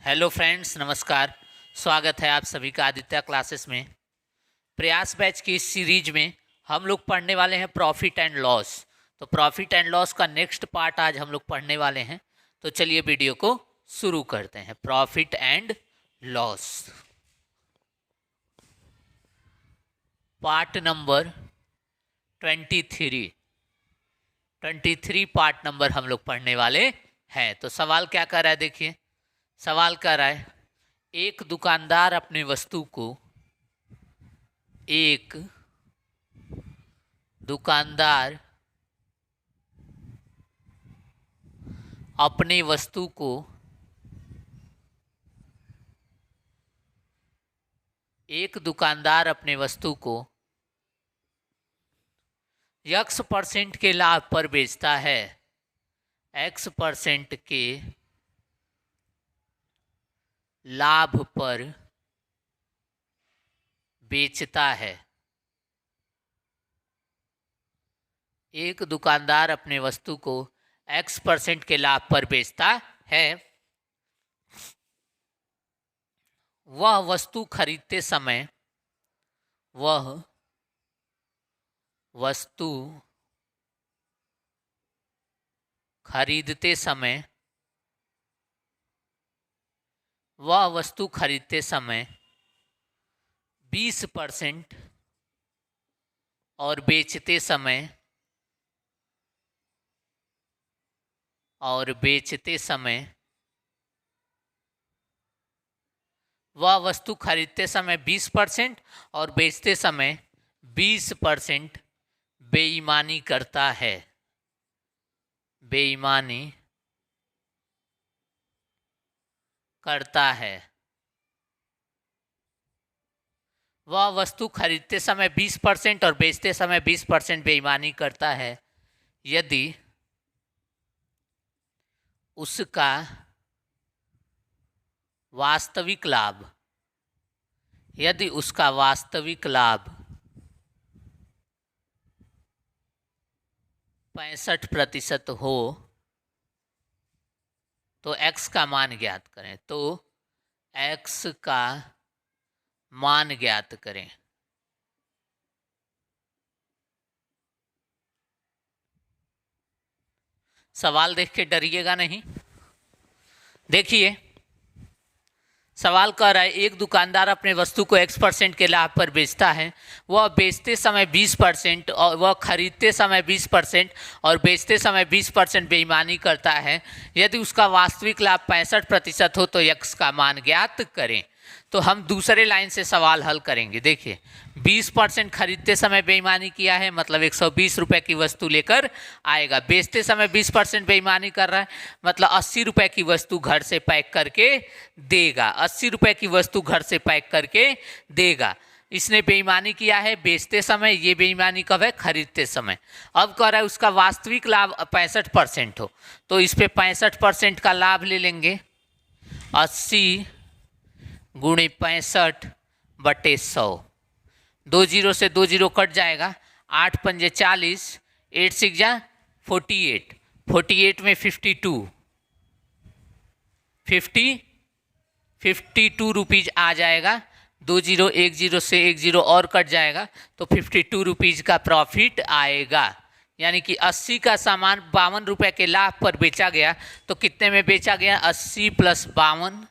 Hello friends, नमस्कार। स्वागत है आप सभी का आदित्य क्लासेस में। प्रयास बैच की इस सीरीज में हम लोग पढ़ने वाले हैं प्रॉफिट एंड लॉस। तो प्रॉफिट एंड लॉस का नेक्स्ट पार्ट आज हम लोग पढ़ने वाले हैं। तो चलिए वीडियो को शुरू करते हैं। Profit and loss part number 23 part number हम लोग पढ़ने वाले हैं। तो सवाल क्या कर रहा है, देखिए। सवाल कर रहा है, एक दुकानदार अपनी वस्तु को एक दुकानदार अपनी वस्तु को एक दुकानदार अपने वस्तु को X% के लाभ पर बेचता है। X% के लाभ पर बेचता है। एक दुकानदार अपने वस्तु को X% के लाभ पर बेचता है। वह वस्तु खरीदते समय वह वस्तु खरीदते समय 20% और बेचते समय वह वस्तु खरीदते समय 20% और बेचते समय 20% बेईमानी करता है। बेईमानी करता है। वह वस्तु खरीदते समय 20% और बेचते समय 20% बेईमानी करता है यदि उसका वास्तविक लाभ 65% हो तो x का मान ज्ञात करें। तो x का मान ज्ञात करें। सवाल देख के डरिएगा नहीं। देखिए, सवाल कर रहा है, एक दुकानदार अपने वस्तु को X% के लाभ पर बेचता है। वह बेचते समय 20% और वह खरीदते समय 20% और बेचते समय 20% बेईमानी करता है। यदि उसका वास्तविक लाभ 65% हो तो X का मान ज्ञात करें। तो हम दूसरे लाइन से सवाल हल करेंगे। देखिए, 20% खरीदते समय बेईमानी किया है, मतलब 120 रुपये की वस्तु लेकर आएगा। बेचते समय 20% बेईमानी कर रहा है, मतलब 80 रुपये की वस्तु घर से पैक करके देगा। 80 रुपये की वस्तु घर से पैक करके देगा। इसने बेईमानी किया है बेचते समय, ये बेईमानी कब है? खरीदते समय। अब कह रहा है उसका वास्तविक लाभ 65% हो, तो इस पर 65% का लाभ ले लेंगे। 80 गुणे 65/100, 2 जीरो से 2 जीरो कट जाएगा। 8 पंजे 40, 8 6 जा 48, 48 में 52 रुपीज़ आ जाएगा। 2 जीरो 1 जीरो से 1 जीरो और कट जाएगा तो 52 रुपीज़ का प्रॉफिट आएगा। यानी कि 80 का सामान 52 रुपये के लाभ पर बेचा गया। तो कितने में बेचा गया? 80 + 52,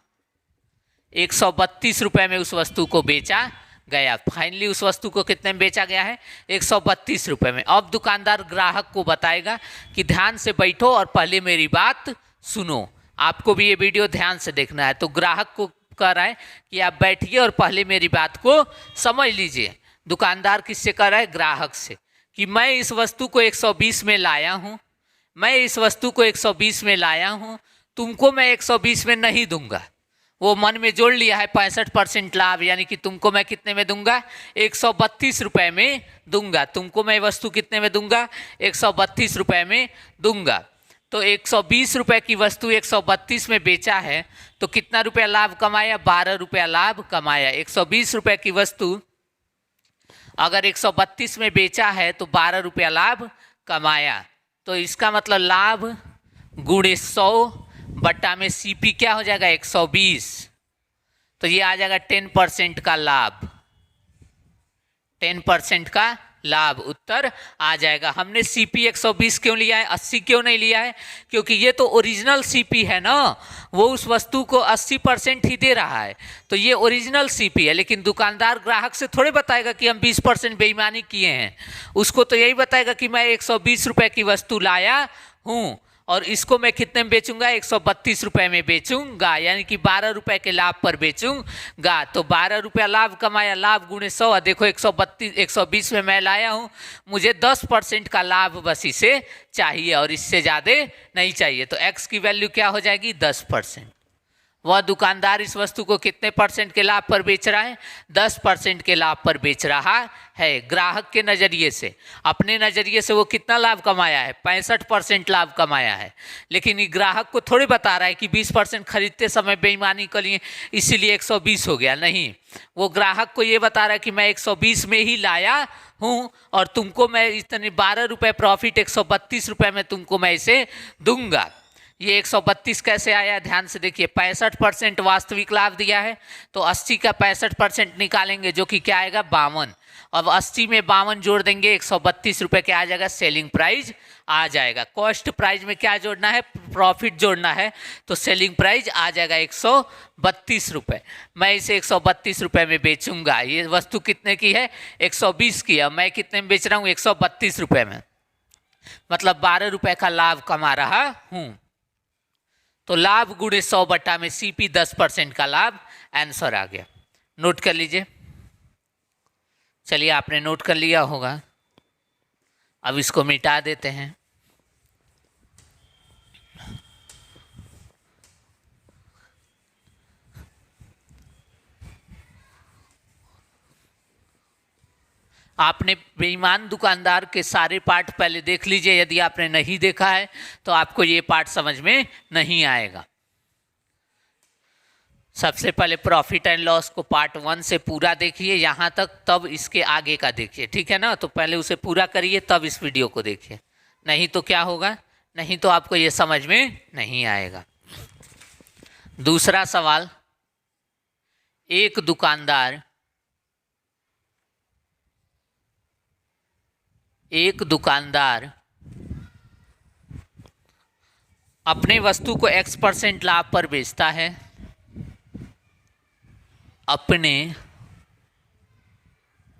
132 रुपये में उस वस्तु को बेचा गया। फाइनली उस वस्तु को कितने में बेचा गया है? 132 रुपये में। अब दुकानदार ग्राहक को बताएगा कि ध्यान से बैठो और पहले मेरी बात सुनो। आपको भी ये वीडियो ध्यान से देखना है। तो ग्राहक को कह रहा है कि आप बैठिए और पहले मेरी बात को समझ लीजिए। दुकानदार किससे कह रहा है? ग्राहक से, कि मैं इस वस्तु को 120 में लाया हूँ। मैं इस वस्तु को 120 में लाया हूँ, तुमको मैं 120 में नहीं दूंगा। वो मन में जोड़ लिया है 65% लाभ, यानी कि तुमको मैं कितने में दूंगा? 132 रुपये में दूंगा। तुमको मैं वस्तु कितने में दूंगा? 132 रुपये में दूंगा। तो 120 रुपये की वस्तु 132 में बेचा है तो कितना रुपया लाभ कमाया? 12 रुपया लाभ कमाया। 120 रुपये की वस्तु अगर 132 में बेचा है तो 12 रुपया लाभ कमाया। तो इसका मतलब लाभ गुणे 100 बट्टा में सीपी क्या हो जाएगा 120, तो ये आ जाएगा 10% का लाभ, 10% का लाभ उत्तर आ जाएगा। हमने सीपी 120 क्यों लिया है, 80 क्यों नहीं लिया है, क्योंकि ये तो ओरिजिनल सीपी है ना, वो उस वस्तु को 80% ही दे रहा है, तो ये ओरिजिनल सीपी है। लेकिन दुकानदार ग्राहक से थोड़े बताएगा कि हम 20% बेईमानी किए हैं, उसको तो यही बताएगा कि मैं 120 रुपये की वस्तु लाया हूँ और इसको मैं कितने में बेचूंगा, 132 रुपये में बेचूंगा, यानी कि 12 रुपये के लाभ पर बेचूंगा। तो 12 रुपया लाभ कमाया, लाभ गुणे 100, देखो 120 में मैं लाया हूँ, मुझे 10% का लाभ बस इसे चाहिए और इससे ज़्यादा नहीं चाहिए। तो x की वैल्यू क्या हो जाएगी 10%। वह दुकानदार इस वस्तु को कितने % के लाभ पर बेच रहा है, 10% के लाभ पर बेच रहा है। ग्राहक के नज़रिए से, अपने नज़रिए से वो कितना लाभ कमाया है, 65% लाभ कमाया है। लेकिन ये ग्राहक को थोड़ी बता रहा है कि 20% खरीदते समय बेईमानी कर लिए इसीलिए 120 हो गया, नहीं, वो ग्राहक को ये बता रहा है कि मैं 120 में ही लाया हूँ और तुमको मैं इतने 12 रुपये प्रॉफिट 132 रुपये में तुमको मैं इसे दूंगा। ये 132 कैसे आया, ध्यान से देखिए, 65% वास्तविक लाभ दिया है, तो 80 का 65% निकालेंगे जो कि क्या आएगा 52। अब 80 में 52 जोड़ देंगे, 132 रुपये के आ जाएगा, सेलिंग प्राइस आ जाएगा। कॉस्ट प्राइस में क्या जोड़ना है, प्रॉफिट जोड़ना है, तो सेलिंग प्राइस आ जाएगा 132 रुपये। मैं इसे 132 रुपये में बेचूंगा। ये वस्तु कितने की है, 120 की है, मैं कितने में बेच रहा हूँ, 132 रुपये में, मतलब 12 रुपये का लाभ कमा रहा हूँ। तो लाभ गुणे 100 बट्टा में सीपी 10% का लाभ आंसर आ गया। नोट कर लीजिए। चलिए आपने नोट कर लिया होगा, अब इसको मिटा देते हैं। आपने बेईमान दुकानदार के सारे पार्ट पहले देख लीजिए, यदि आपने नहीं देखा है तो आपको ये पार्ट समझ में नहीं आएगा। सबसे पहले प्रॉफिट एंड लॉस को पार्ट 1 से पूरा देखिए यहाँ तक, तब इसके आगे का देखिए, ठीक है ना। तो पहले उसे पूरा करिए तब इस वीडियो को देखिए, नहीं तो क्या होगा, नहीं तो आपको ये समझ में नहीं आएगा। दूसरा सवाल, एक दुकानदार अपने वस्तु को X% लाभ पर बेचता है, अपने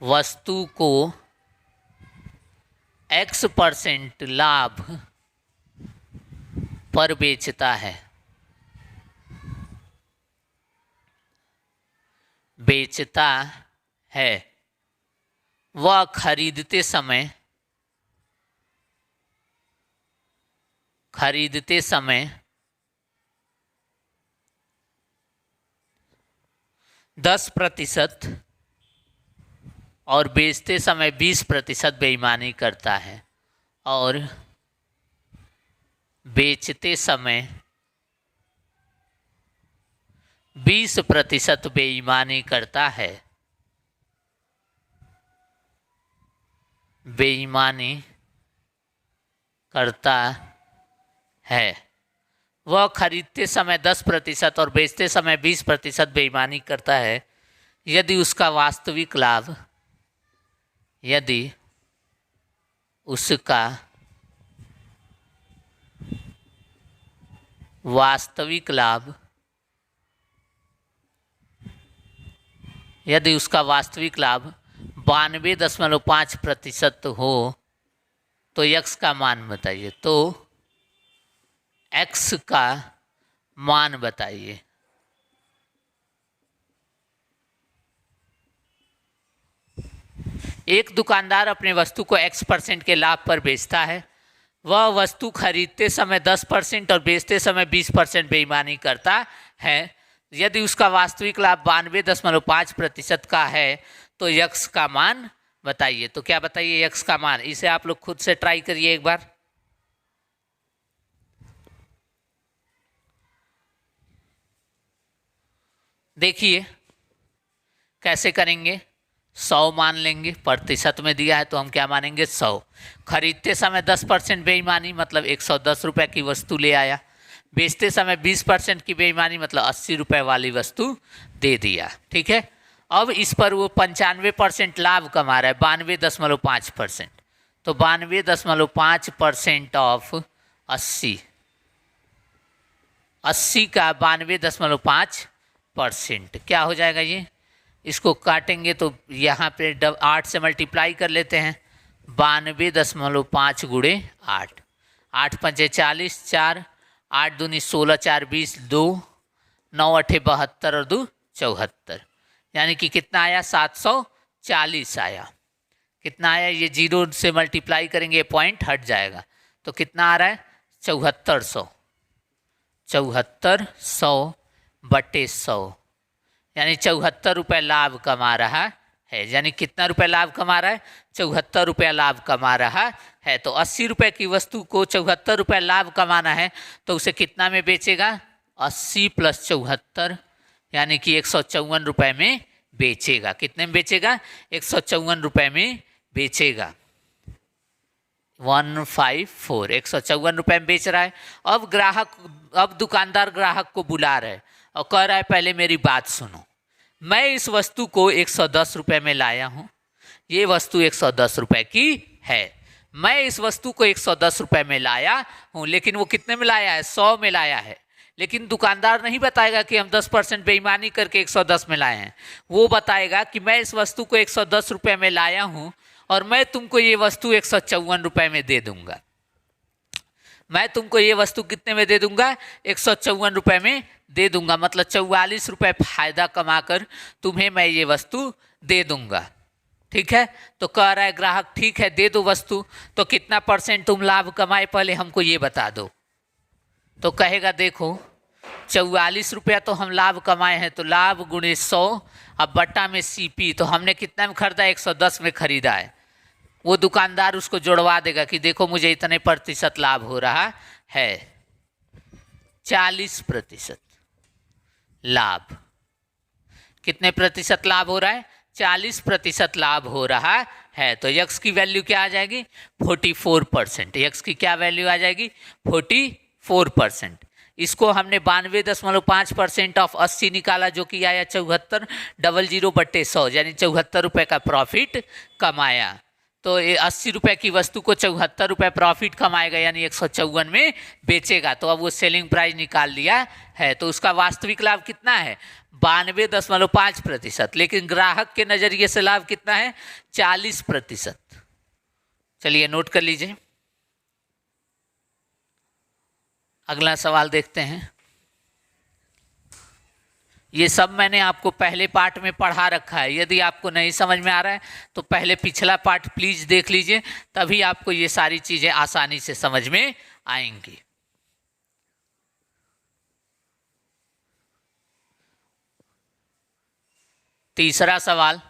वस्तु को X% लाभ पर बेचता है, वह खरीदते समय 10% और बेचते समय 20% बेईमानी करता है, और बेचते समय 20% बेईमानी करता है, वह खरीदते समय 10% और बेचते समय 20% बेईमानी करता है, यदि उसका वास्तविक लाभ 92.5% हो तो x का मान बताइए। तो x का मान बताइए। एक दुकानदार अपने वस्तु को X% के लाभ पर बेचता है, वह वस्तु खरीदते समय 10% और बेचते समय 20% बेईमानी करता है, यदि उसका वास्तविक लाभ 92.5% का है तो x का मान बताइए। तो क्या बताइए x का मान, इसे आप लोग खुद से ट्राई करिए एक बार। देखिए कैसे करेंगे, 100 मान लेंगे, प्रतिशत में दिया है तो हम क्या मानेंगे 100। खरीदते समय 10% बेईमानी मतलब 110 रुपये की वस्तु ले आया, बेचते समय 20% की बेईमानी मतलब 80 रुपये वाली वस्तु दे दिया। ठीक है, अब इस पर वो 95% लाभ कमा रहा है, 92.5%। तो 92.5% ऑफ 80, 80 का 92.5% क्या हो जाएगा ये? इसको काटेंगे तो यहाँ पे 8 से मल्टीप्लाई कर लेते हैं। 92.5 गुणे 8, 8 पंचे 40, 4, 8 दूनी 16, 4 20, 2, 9 अठे 72 और 2 74, यानी कि कितना आया? 740 आया। कितना आया? ये जीरो से मल्टीप्लाई करेंगे, पॉइंट हट जाएगा, तो कितना आ रहा है? 7400, 7400 बटे 100, यानी 74 रुपये लाभ कमा रहा है। यानी कितना रुपये लाभ कमा रहा है? 74 रुपये लाभ कमा रहा है। तो 80 रुपये की वस्तु को 74 रुपये लाभ कमाना है, तो उसे कितना में बेचेगा? 80 + 74, यानी कि 154 रुपये में बेचेगा। कितने में बेचेगा? 154 रुपये में बेचेगा। 154, 154 रुपये में बेच रहा है। अब दुकानदार ग्राहक को बुला रहा है और कह रहा है पहले मेरी बात सुनो, मैं इस वस्तु को 110 रुपये में लाया हूँ, ये वस्तु 110 रुपये की है। मैं इस वस्तु को 110 रुपये में लाया हूँ, लेकिन वो कितने में लाया है? 100 में लाया है। लेकिन दुकानदार नहीं बताएगा कि हम 10% बेईमानी करके 110 में लाए हैं। वो बताएगा कि मैं इस वस्तु को 110 रुपये में लाया हूँ और मैं तुमको ये वस्तु 154 रुपये में दे दूंगा। मैं तुमको ये वस्तु कितने में दे दूंगा? 154 रुपये में दे दूंगा, मतलब 44 रुपये फायदा कमाकर तुम्हें मैं ये वस्तु दे दूंगा। ठीक है, तो कह रहा है ग्राहक ठीक है दे दो वस्तु, तो कितना % तुम लाभ कमाए पहले हमको ये बता दो। तो कहेगा देखो 44 रुपया तो हम लाभ कमाए हैं, तो लाभ गुणे 100 अब बट्टा में CP, तो हमने कितना में खरीदा? 110 में खरीदा है। वो दुकानदार उसको जोड़वा देगा कि देखो मुझे इतने % लाभ हो रहा है, 40% लाभ। कितने प्रतिशत लाभ हो रहा है? 40% लाभ हो रहा है। तो यक्स की वैल्यू क्या आ जाएगी? 44%। यक्स की क्या वैल्यू आ जाएगी? 44%। इसको हमने 92.5% ऑफ 80 निकाला, जो कि आया 7400 बटे 100, यानी 74 रुपये का प्रॉफिट कमाया। तो ये 80 रुपये की वस्तु को 74 रुपये प्रॉफिट कमाएगा, यानी 154 में बेचेगा। तो अब वो सेलिंग प्राइस निकाल लिया है, तो उसका वास्तविक लाभ कितना है? 92.5%। लेकिन ग्राहक के नज़रिए से लाभ कितना है? 40%। चलिए नोट कर लीजिए। अगला सवाल देखते हैं। ये सब मैंने आपको पहले पार्ट में पढ़ा रखा है। यदि आपको नहीं समझ में आ रहा है तो पहले पिछला पार्ट प्लीज़ देख लीजिए, तभी आपको ये सारी चीज़ें आसानी से समझ में आएंगी। तीसरा सवाल,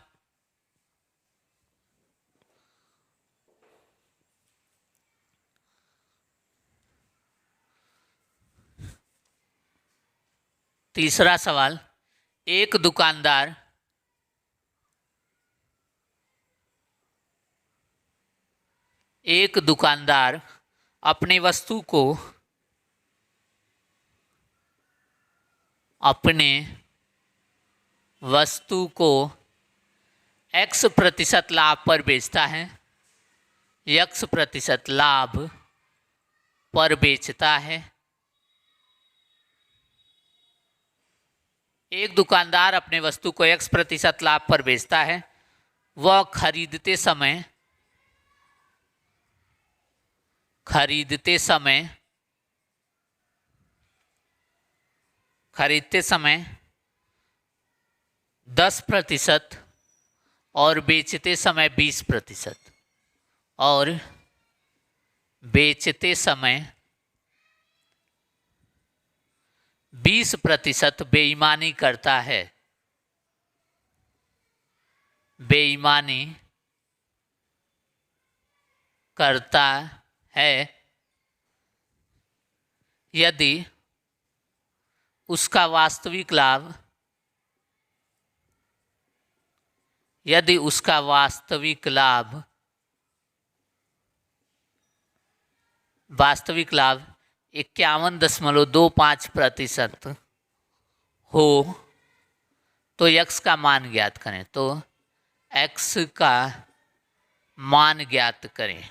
एक दुकानदार अपने वस्तु को X% लाभ पर बेचता है, X% लाभ पर बेचता है। एक दुकानदार अपने वस्तु को X% लाभ पर बेचता है। वह खरीदते समय 10% और बेचते समय 20% बेईमानी करता है। यदि उसका वास्तविक लाभ 51.25% हो तो x का मान ज्ञात करें। तो x का मान ज्ञात करें,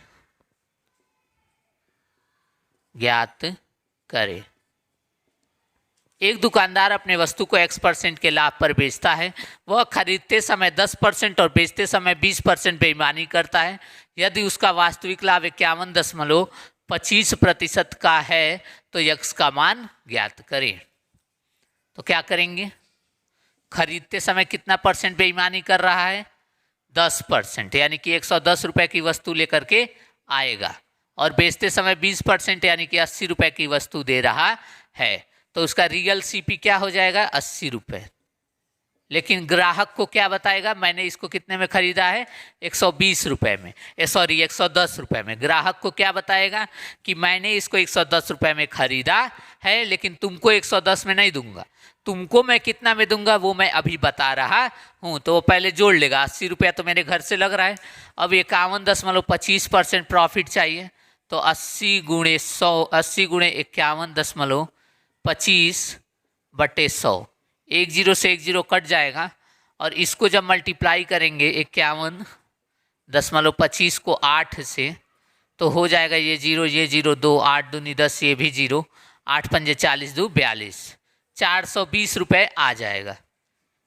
एक दुकानदार अपने वस्तु को x% के लाभ पर बेचता है। वह खरीदते समय 10% और बेचते समय 20% बेईमानी करता है। यदि उसका वास्तविक लाभ 51.25% का है तो x का मान ज्ञात करें। तो क्या करेंगे, खरीदते समय कितना परसेंट बेईमानी कर रहा है, 10%, यानी कि 110 रुपये की वस्तु लेकर के आएगा, और बेचते समय 20% यानी कि 80 रुपये की वस्तु दे रहा है। तो उसका रियल सीपी क्या हो जाएगा, 80 रुपये। लेकिन ग्राहक को क्या बताएगा, मैंने इसको कितने में खरीदा है, 120 रुपये में, 110 रुपये में। ग्राहक को क्या बताएगा कि मैंने इसको 110 रुपये में खरीदा है, लेकिन तुमको 110 में नहीं दूंगा, तुमको मैं कितना में दूंगा वो मैं अभी बता रहा हूँ। तो वो पहले जोड़ लेगा, 80 रुपया तो मेरे घर से लग रहा है, अब 51.25% प्रॉफिट चाहिए। तो 80 गुणे 100, 80 गुणे 51.25/100, 10 से 10 कट जाएगा, और इसको जब मल्टीप्लाई करेंगे 51.25 को 8 से, तो हो जाएगा ये 0 ये 0, 2 8 दूनी 10, ये भी 0, 8 पंजे 40, 2 42, 420 रुपये आ जाएगा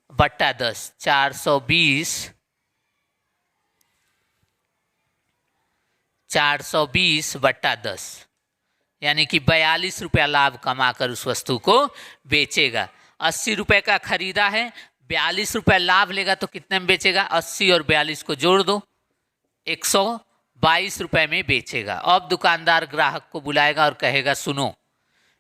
बट्टा 10, 420/10, यानी कि 42 रुपया लाभ कमाकर उस वस्तु को बेचेगा। 80 रुपये का खरीदा है, 42 रुपये लाभ लेगा तो कितने में बेचेगा, 80 और 42 को जोड़ दो, 122 रुपये में बेचेगा। अब दुकानदार ग्राहक को बुलाएगा और कहेगा, सुनो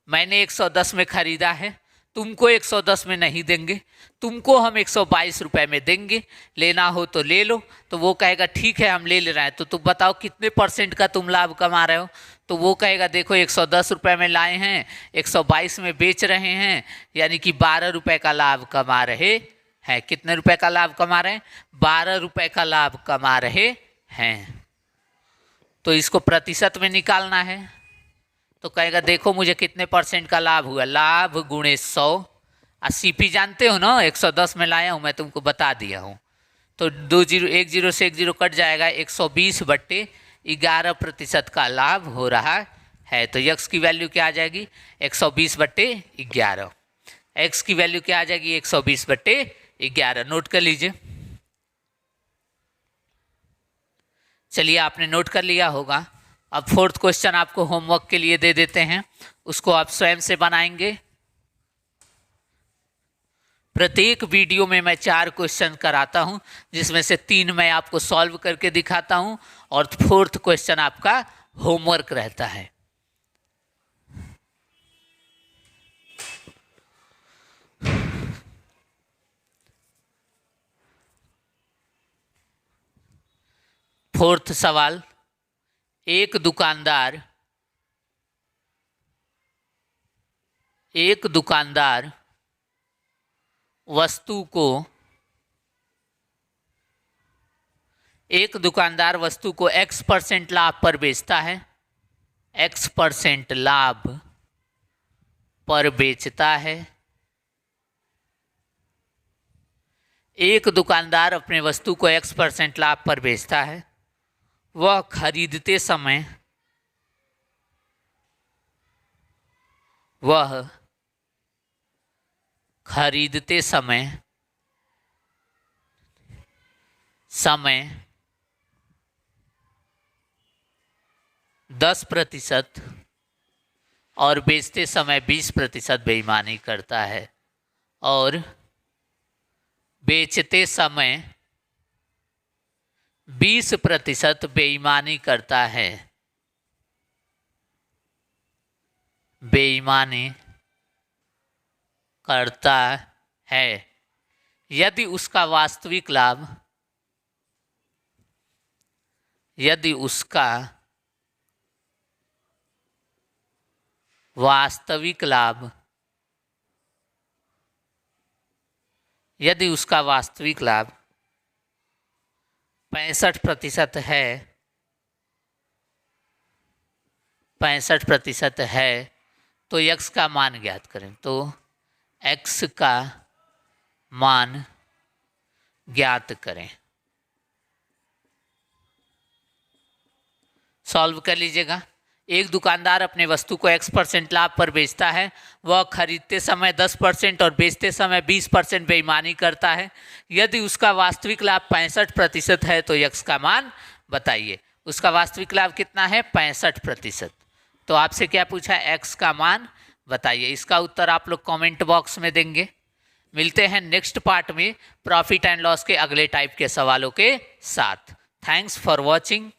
मैंने 110 में खरीदा है, तुमको 110 में नहीं देंगे, तुमको हम 122 रुपये में देंगे, लेना हो तो ले लो। तो वो कहेगा ठीक है हम ले रहे हैं, तो तुम बताओ कितने % का तुम लाभ कमा रहे हो। तो वो कहेगा देखो 110 रुपये में लाए हैं, 122 में बेच रहे हैं, यानी कि 12 रुपये का लाभ कमा रहे हैं। कितने रुपए का लाभ कमा रहे हैं, 12 रुपये का लाभ कमा रहे हैं। तो इसको प्रतिशत में निकालना है, तो कहेगा देखो मुझे कितने % का लाभ हुआ, लाभ गुणे 100, और सीपी जानते हो ना, 110 में लाया हूँ मैं, तुमको बता दिया हूँ। तो 10 से 10 कट जाएगा, 120/11% का लाभ हो रहा है। तो x की वैल्यू क्या आ जाएगी, 120/11। x की वैल्यू क्या आ जाएगी, 120/11। नोट कर लीजिए। चलिए आपने नोट कर लिया होगा। अब 4th क्वेश्चन आपको होमवर्क के लिए दे देते हैं, उसको आप स्वयं से बनाएंगे। प्रत्येक वीडियो में मैं 4 क्वेश्चन कराता हूं, जिसमें से 3 मैं आपको सॉल्व करके दिखाता हूं, और 4th क्वेश्चन आपका होमवर्क रहता है। फोर्थ सवाल, एक दुकानदार वस्तु को X% लाभ पर बेचता है, X% लाभ पर बेचता है। एक दुकानदार अपने वस्तु को X% लाभ पर बेचता है। वह खरीदते समय 10% और बेचते समय 20% बेईमानी करता है, और बेचते समय 20% बेईमानी करता है, यदि उसका वास्तविक लाभ 65% है, तो x का मान ज्ञात करें। तो x का मान ज्ञात करें। सॉल्व कर लीजिएगा। एक दुकानदार अपने वस्तु को x% लाभ पर बेचता है। वह खरीदते समय 10% और बेचते समय 20% बेईमानी करता है। यदि उसका वास्तविक लाभ 65% है तो x का मान बताइए। उसका वास्तविक लाभ कितना है? 65%। तो आपसे क्या पूछा है? x का मान बताइए। इसका उत्तर आप लोग कमेंट बॉक्स में देंगे। मिलते हैं नेक्स्ट पार्ट में प्रॉफिट एंड लॉस के अगले टाइप के सवालों के साथ। Thanks for watching.